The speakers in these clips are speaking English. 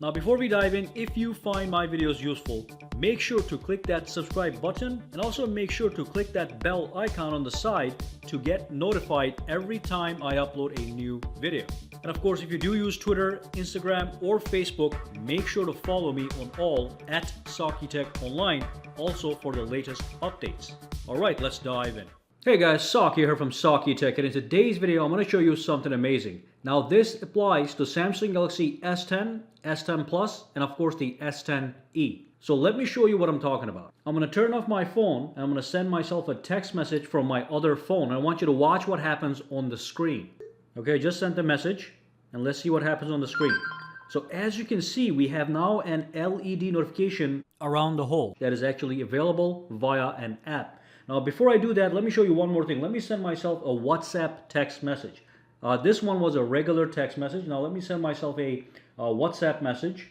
Now before we dive in, if you find my videos useful, make sure to click that subscribe button and also make sure to click that bell icon on the side to get notified every time I upload a new video. And of course, if you do use Twitter, Instagram, or Facebook, make sure to follow me on all at SAKITECH Online, also for the latest updates. Alright, let's dive in. Hey guys, Saki here from SAKITECH, and in today's video I'm going to show you something amazing. Now this applies to Samsung Galaxy S10, S10 Plus, and of course the S10e. So let me show you what I'm talking about. I'm going to turn off my phone and I'm going to send myself a text message from my other phone. I want you to watch what happens on the screen. Okay, just sent the message and let's see what happens on the screen. So as you can see, we have now an LED notification around the hole that is actually available via an app. Now before I do that, let me show you one more thing. Let me send myself a WhatsApp text message. This one was a regular text message. Now let me send myself a WhatsApp message.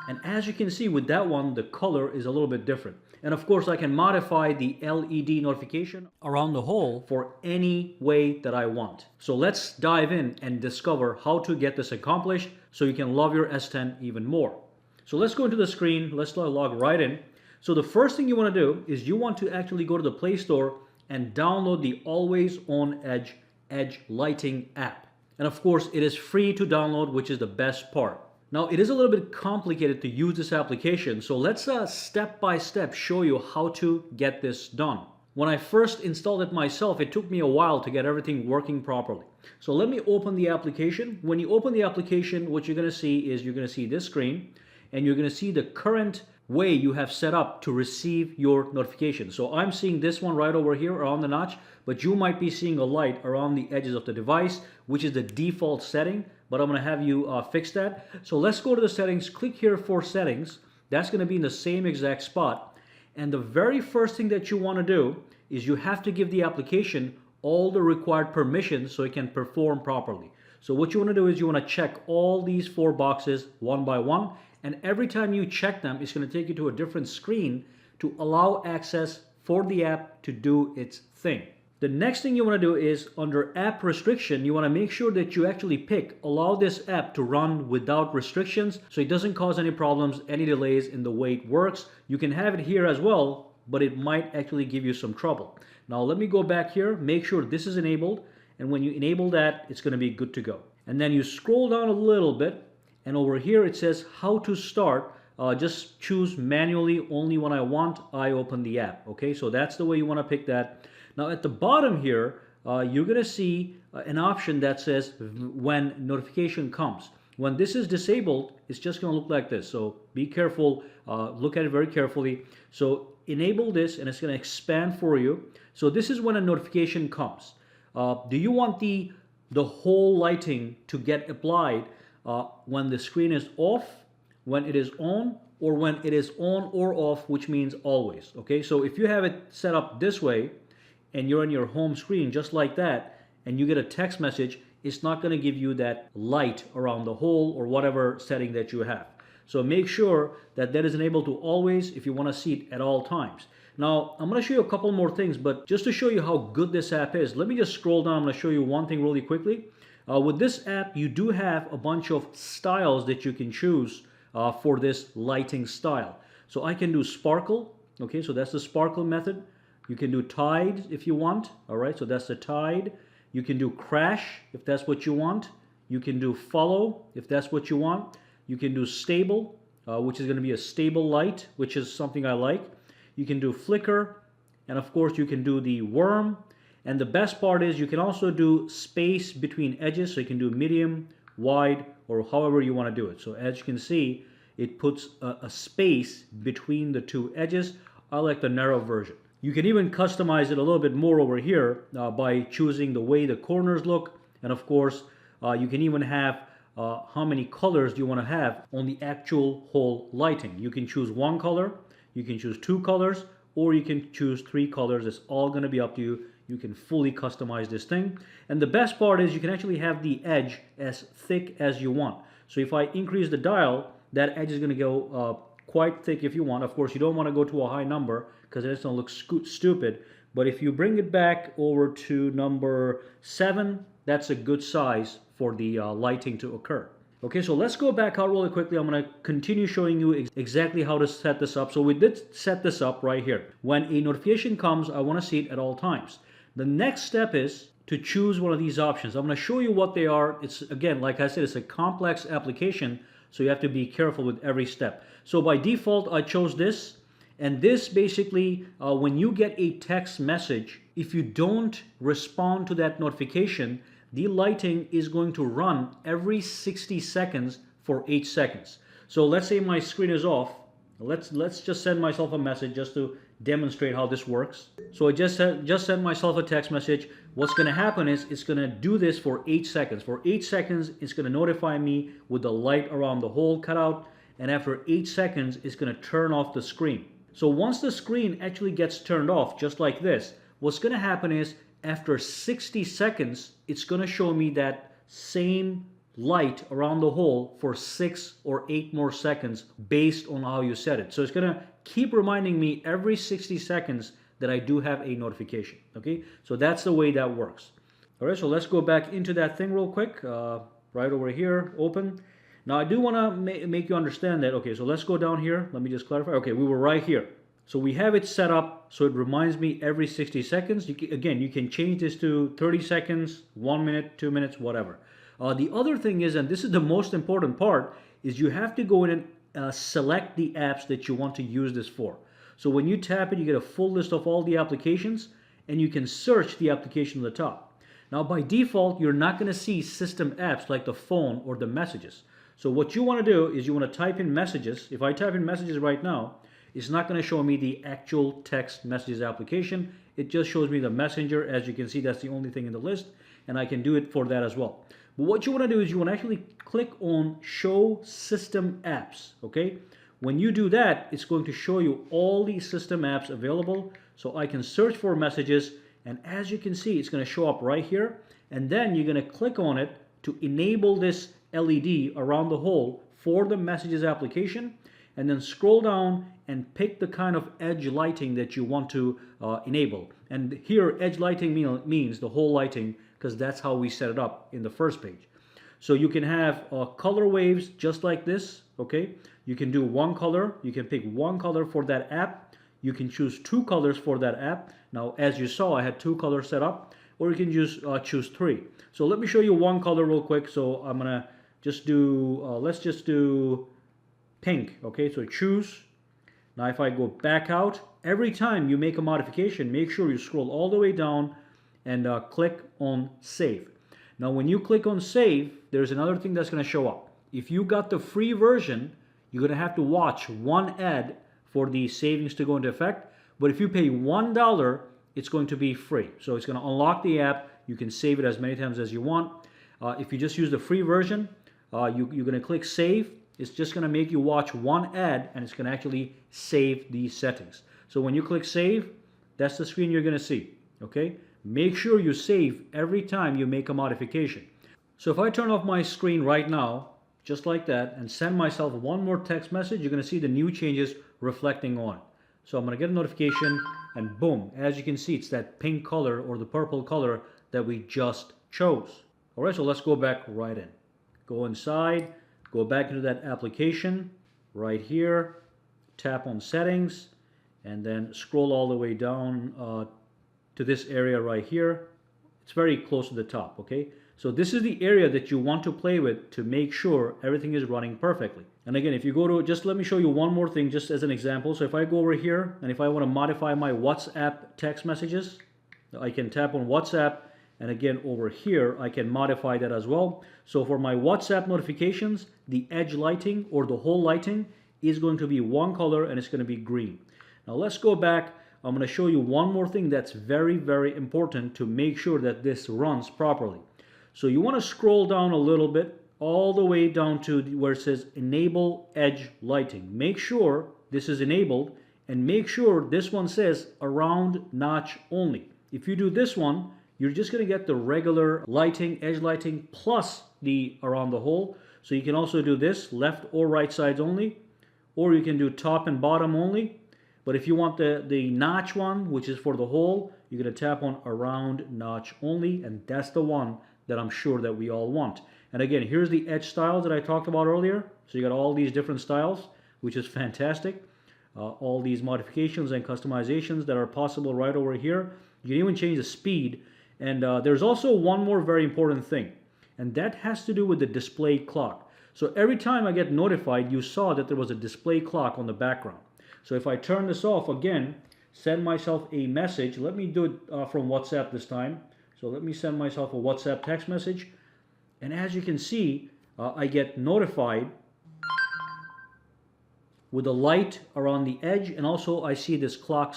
And as you can see with that one, the color is a little bit different. And of course I can modify the LED notification around the hole for any way that I want. So let's dive in and discover how to get this accomplished so you can love your S10 even more. So let's go into the screen. Let's log right in. So the first thing you want to do is you want to actually go to the Play Store and download the Always On Edge Lighting app. And of course it is free to download, which is the best part. Now it is a little bit complicated to use this application, so let's step by step show you how to get this done. When I first installed it myself, it took me a while to get everything working properly. So let me open the application. When you open the application, what you're going to see is you're going to see this screen and you're going to see the current way you have set up to receive your notifications. So I'm seeing this one right over here around the notch, but you might be seeing a light around the edges of the device, which is the default setting, but I'm going to have you fix that. So let's go to the settings, click here for settings. That's going to be in the same exact spot. And the very first thing that you want to do is you have to give the application all the required permissions so it can perform properly. So what you want to do is you want to check all these 4 boxes one by one. And every time you check them, it's going to take you to a different screen to allow access for the app to do its thing. The next thing you want to do is under app restriction, you want to make sure that you actually pick allow this app to run without restrictions so it doesn't cause any problems, any delays in the way it works. You can have it here as well, but it might actually give you some trouble. Now let me go back here, make sure this is enabled, and when you enable that, it's going to be good to go. And then you scroll down a little bit, and over here it says how to start. Just choose manually only when I open the app. Okay, so that's the way you want to pick that. Now at the bottom here, you're going to see an option that says when notification comes. When this is disabled, it's just going to look like this. So be careful, look at it very carefully. So enable this and it's going to expand for you. So this is when a notification comes. Do you want the whole lighting to get applied when the screen is off, when it is on, or when it is on or off, which means always? Okay, so if you have it set up this way and you're on your home screen just like that and you get a text message, it's not going to give you that light around the hole or whatever setting that you have. So make sure that that is enabled to always if you want to see it at all times. Now I'm going to show you a couple more things, but just to show you how good this app is, let me just scroll down. I'm going to show you one thing really quickly. With this app, you do have a bunch of styles that you can choose for this lighting style. So I can do sparkle. Okay, so that's the sparkle method. You can do tide if you want. All right, so that's the tide. You can do crash if that's what you want. You can do follow if that's what you want. You can do stable, which is going to be a stable light, which is something I like. You can do flicker, and of course you can do the worm. And the best part is you can also do space between edges, so you can do medium, wide, or however you want to do it. So as you can see, it puts a space between the 2 edges. I like the narrow version. You can even customize it a little bit more over here by choosing the way the corners look. And of course, you can even have how many colors do you want to have on the actual whole lighting. You can choose 1 color, you can choose 2 colors, or you can choose 3 colors. It's all going to be up to you. You can fully customize this thing. And the best part is you can actually have the edge as thick as you want. So if I increase the dial, that edge is going to go quite thick if you want. Of course, you don't want to go to a high number because it's going to look stupid. But if you bring it back over to number 7, that's a good size for the lighting to occur. Okay, so let's go back out really quickly. I'm going to continue showing you exactly how to set this up. So we did set this up right here. When a notification comes, I want to see it at all times. The next step is to choose one of these options. I'm going to show you what they are. It's, again, like I said, it's a complex application, so you have to be careful with every step. So by default, I chose this. And this basically, when you get a text message, if you don't respond to that notification, the lighting is going to run every 60 seconds for 8 seconds. So let's say my screen is off. Let's just send myself a message just to demonstrate how this works. So I just sent myself a text message. What's going to happen is it's going to do this for 8 seconds. For 8 seconds, it's going to notify me with the light around the hole cut out. And after 8 seconds, it's going to turn off the screen. So once the screen actually gets turned off, just like this, what's going to happen is after 60 seconds, it's going to show me that same light around the hole for 6 or 8 more seconds based on how you set it. So it's going to keep reminding me every 60 seconds that I do have a notification. Okay, so that's the way that works. All right, so let's go back into that thing real quick. Right over here, open. Now I do want to make you understand that. Okay, so let's go down here. Let me just clarify. Okay, we were right here. So we have it set up so it reminds me every 60 seconds. Again, you can change this to 30 seconds, 1 minute, 2 minutes, whatever. The other thing is, and this is the most important part, is you have to go in and select the apps that you want to use this for. So when you tap it, you get a full list of all the applications, and you can search the application at the top. Now by default, you're not going to see system apps like the phone or the messages. So what you want to do is you want to type in messages. If I type in messages right now, it's not going to show me the actual text messages application. It just shows me the messenger. As you can see, that's the only thing in the list, and I can do it for that as well. But what you want to do is you want to actually click on show system apps. Okay, when you do that, it's going to show you all the system apps available. So I can search for messages, and as you can see, it's going to show up right here, and then you're going to click on it to enable this LED around the hole for the messages application, and then scroll down and pick the kind of edge lighting that you want to enable. And here, edge lighting means the whole lighting, because that's how we set it up in the first page. So you can have color waves just like this, okay? You can do one color. You can pick one color for that app. You can choose 2 colors for that app. Now, as you saw, I had 2 colors set up, or you can just choose 3. So let me show you one color real quick. So I'm gonna just do, let's just do pink, okay? So choose. Now if I go back out, every time you make a modification, make sure you scroll all the way down and click on save. Now when you click on save, there's another thing that's going to show up. If you got the free version, you're going to have to watch one ad for the savings to go into effect. But if you pay $1, it's going to be free. So it's going to unlock the app. You can save it as many times as you want. If you just use the free version, you're going to click save. It's just going to make you watch one ad, and it's going to actually save these settings. So when you click save, that's the screen you're going to see. Okay? Make sure you save every time you make a modification. So if I turn off my screen right now, just like that, and send myself one more text message, you're going to see the new changes reflecting on it. So I'm going to get a notification, and boom, as you can see, it's that pink color or the purple color that we just chose. All right, so let's go back right in. Go inside. Go back into that application right here, tap on settings, and then scroll all the way down to this area right here. It's very close to the top, okay? So this is the area that you want to play with to make sure everything is running perfectly. And again, if you go to, just let me show you one more thing just as an example. So if I go over here, and if I want to modify my WhatsApp text messages, I can tap on WhatsApp. And again, over here, I can modify that as well. So for my WhatsApp notifications, the edge lighting or the whole lighting is going to be one color, and it's going to be green. Now let's go back. I'm going to show you one more thing that's very, very important to make sure that this runs properly. So you want to scroll down a little bit, all the way down to where it says enable edge lighting. Make sure this is enabled, and make sure this one says around notch only. If you do this one, you're just going to get the regular lighting, edge lighting, plus the around the hole. So you can also do this, left or right sides only, or you can do top and bottom only. But if you want the notch one, which is for the hole, you're going to tap on around notch only, and that's the one that I'm sure that we all want. And again, here's the edge styles that I talked about earlier. So you got all these different styles, which is fantastic. All these modifications and customizations that are possible right over here. You can even change the speed. And there's also one more very important thing, and that has to do with the display clock. So every time I get notified, you saw that there was a display clock on the background. So if I turn this off again, send myself a message. Let me do it from WhatsApp this time. So let me send myself a WhatsApp text message. And as you can see, I get notified with a light around the edge, and also I see this clock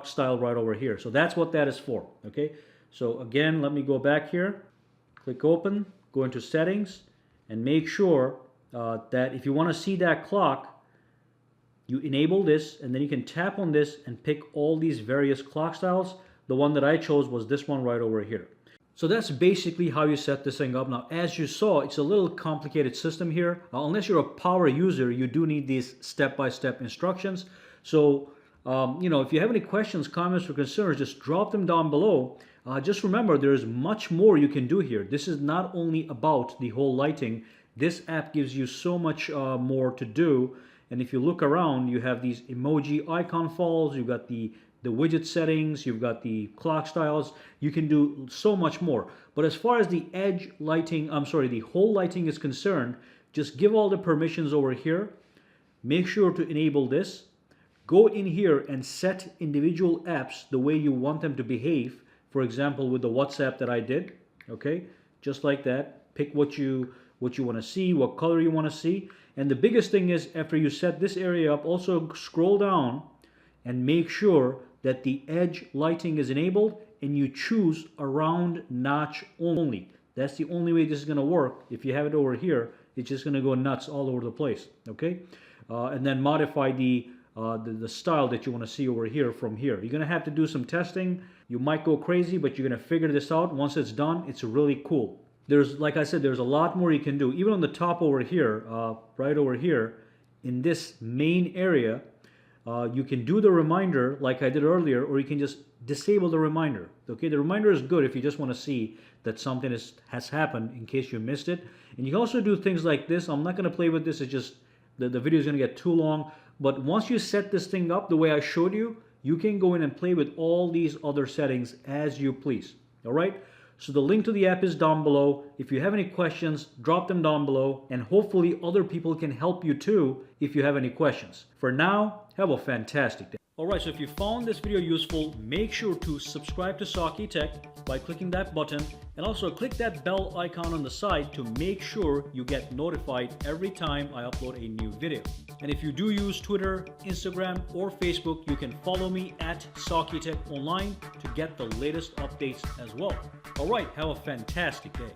style right over here. So that's what that is for, okay? So again, let me go back here, click open, go into settings, and make sure that if you want to see that clock, you enable this, and then you can tap on this and pick all these various clock styles. The one that I chose was this one right over here. So that's basically how you set this thing up. Now, as you saw, it's a little complicated system here. Unless you're a power user, you do need these step-by-step instructions. So, if you have any questions, comments, or concerns, just drop them down below. Just remember, there's much more you can do here. This is not only about the whole lighting. This app gives you so much more to do. And if you look around, you have these emoji icon falls, you've got the widget settings, you've got the clock styles. You can do so much more. But as far as the edge lighting, the whole lighting is concerned, just give all the permissions over here. Make sure to enable this. Go in here and set individual apps the way you want them to behave. For example, with the WhatsApp that I did, okay? Just like that. Pick what you want to see, what color you want to see. And the biggest thing is, after you set this area up, also scroll down and make sure that the edge lighting is enabled and you choose around notch only. That's the only way this is going to work. If you have it over here, it's just going to go nuts all over the place, okay? And then modify the style that you want to see over here from here. You're going to have to do some testing. You might go crazy, but you're going to figure this out. Once it's done, it's really cool. Like I said, there's a lot more you can do. Even on the top over here, right over here, in this main area, you can do the reminder like I did earlier, or you can just disable the reminder. Okay, the reminder is good if you just want to see that something has happened in case you missed it. And you can also do things like this. I'm not going to play with this. It's just the video is going to get too long. But once you set this thing up the way I showed you, you can go in and play with all these other settings as you please. All right. So the link to the app is down below. If you have any questions, drop them down below, and hopefully other people can help you too if you have any questions. For now, have a fantastic day. Alright, so if you found this video useful, make sure to subscribe to SAKITECH by clicking that button, and also click that bell icon on the side to make sure you get notified every time I upload a new video. And if you do use Twitter, Instagram, or Facebook, you can follow me at SAKITECH Online to get the latest updates as well. Alright, have a fantastic day.